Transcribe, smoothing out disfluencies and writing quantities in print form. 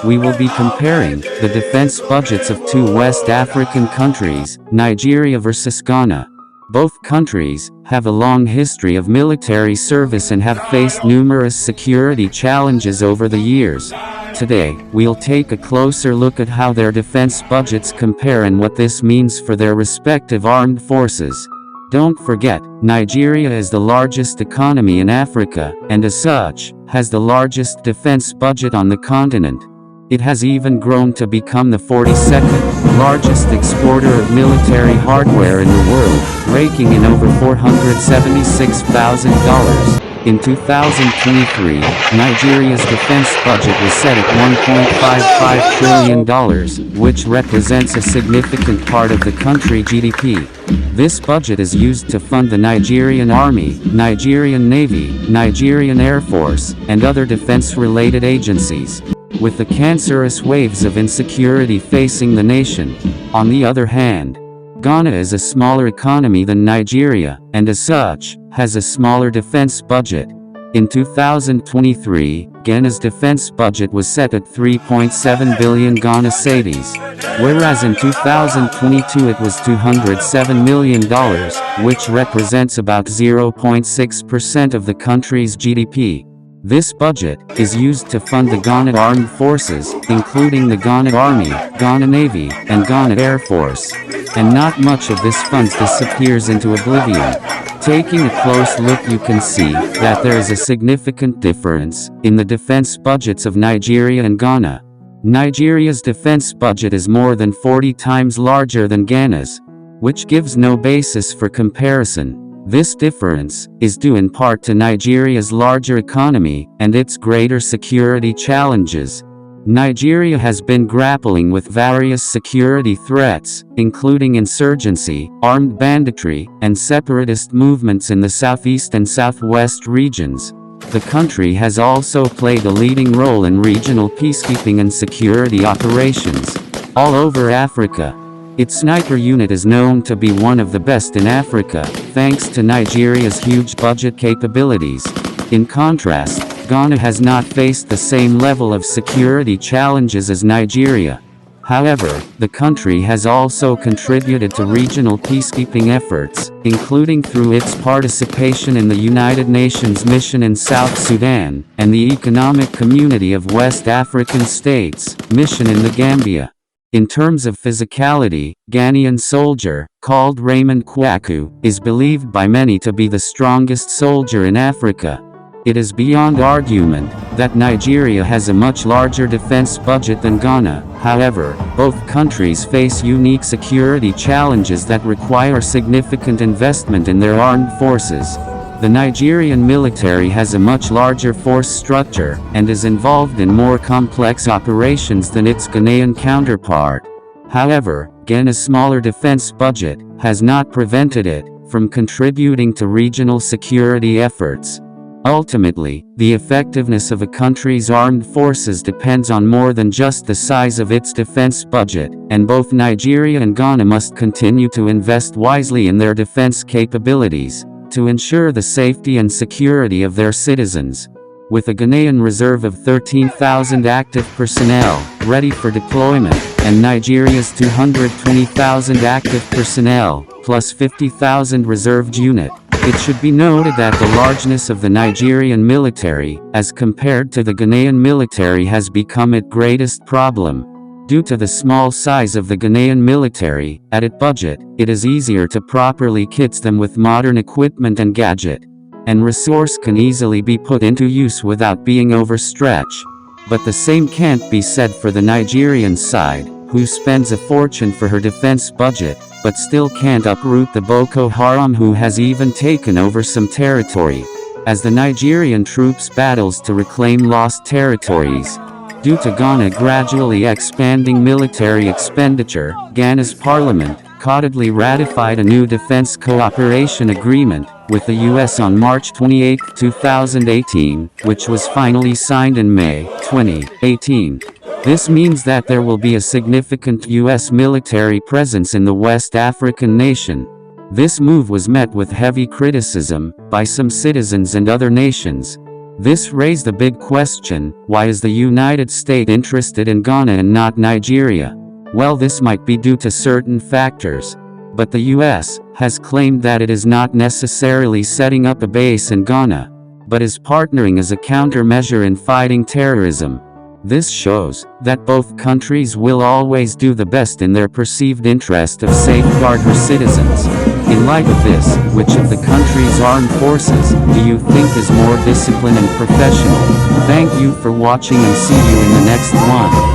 we will be comparing the defense budgets of two West African countries, Nigeria versus Ghana. Both countries have a long history of military service and have faced numerous security challenges over the years. Today, we'll take a closer look at how their defense budgets compare and what this means for their respective armed forces. Don't forget, Nigeria is the largest economy in Africa, and as such, has the largest defense budget on the continent. It has even grown to become the 42nd largest exporter of military hardware in the world, raking in over $476,000. In 2023, Nigeria's defense budget was set at $1.55 trillion, which represents a significant part of the country's GDP. This budget is used to fund the Nigerian Army, Nigerian Navy, Nigerian Air Force, and other defense-related agencies. With the cancerous waves of insecurity facing the nation, on the other hand, Ghana is a smaller economy than Nigeria, and as such, has a smaller defense budget. In 2023, Ghana's defense budget was set at 3.7 billion Ghana cedis, whereas in 2022 it was $207 million, which represents about 0.6% of the country's GDP. This budget is used to fund the Ghana Armed Forces, including the Ghana Army, Ghana Navy, and Ghana Air Force. And not much of this funds disappears into oblivion. Taking a close look, you can see that there is a significant difference in the defense budgets of Nigeria and Ghana. Nigeria's defense budget is more than 40 times larger than Ghana's, which gives no basis for comparison. This difference is due in part to Nigeria's larger economy and its greater security challenges. Nigeria has been grappling with various security threats, including insurgency, armed banditry, and separatist movements in the southeast and southwest regions. The country has also played a leading role in regional peacekeeping and security operations all over Africa. Its sniper unit is known to be one of the best in Africa, thanks to Nigeria's huge budget capabilities. In contrast, Ghana has not faced the same level of security challenges as Nigeria. However, the country has also contributed to regional peacekeeping efforts, including through its participation in the United Nations mission in South Sudan, and the Economic Community of West African States mission in the Gambia. In terms of physicality, Ghanaian soldier, called Raymond Kwaku, is believed by many to be the strongest soldier in Africa. It is beyond argument that Nigeria has a much larger defense budget than Ghana. However, both countries face unique security challenges that require significant investment in their armed forces. The Nigerian military has a much larger force structure, and is involved in more complex operations than its Ghanaian counterpart. However, Ghana's smaller defense budget has not prevented it from contributing to regional security efforts. Ultimately, the effectiveness of a country's armed forces depends on more than just the size of its defense budget, and both Nigeria and Ghana must continue to invest wisely in their defense capabilities to ensure the safety and security of their citizens. With a Ghanaian reserve of 13,000 active personnel ready for deployment, and Nigeria's 220,000 active personnel, plus 50,000 reserved unit, it should be noted that the largeness of the Nigerian military, as compared to the Ghanaian military, has become its greatest problem. Due to the small size of the Ghanaian military, at its budget, it is easier to properly kit them with modern equipment and gadget, and resource can easily be put into use without being overstretched. But the same can't be said for the Nigerian side, who spends a fortune for her defense budget, but still can't uproot the Boko Haram, who has even taken over some territory. As the Nigerian troops battles to reclaim lost territories, due to Ghana gradually expanding military expenditure, Ghana's parliament codedly ratified a new defense cooperation agreement with the U.S. on March 28, 2018, which was finally signed in May 2018. This means that there will be a significant U.S. military presence in the West African nation. This move was met with heavy criticism by some citizens and other nations. This raised a big question: why is the United States interested in Ghana and not Nigeria? Well, this might be due to certain factors. But the US has claimed that it is not necessarily setting up a base in Ghana, but is partnering as a countermeasure in fighting terrorism. This shows that both countries will always do the best in their perceived interest of safeguard their citizens. In light of this, which of the country's armed forces do you think is more disciplined and professional? Thank you for watching and see you in the next one.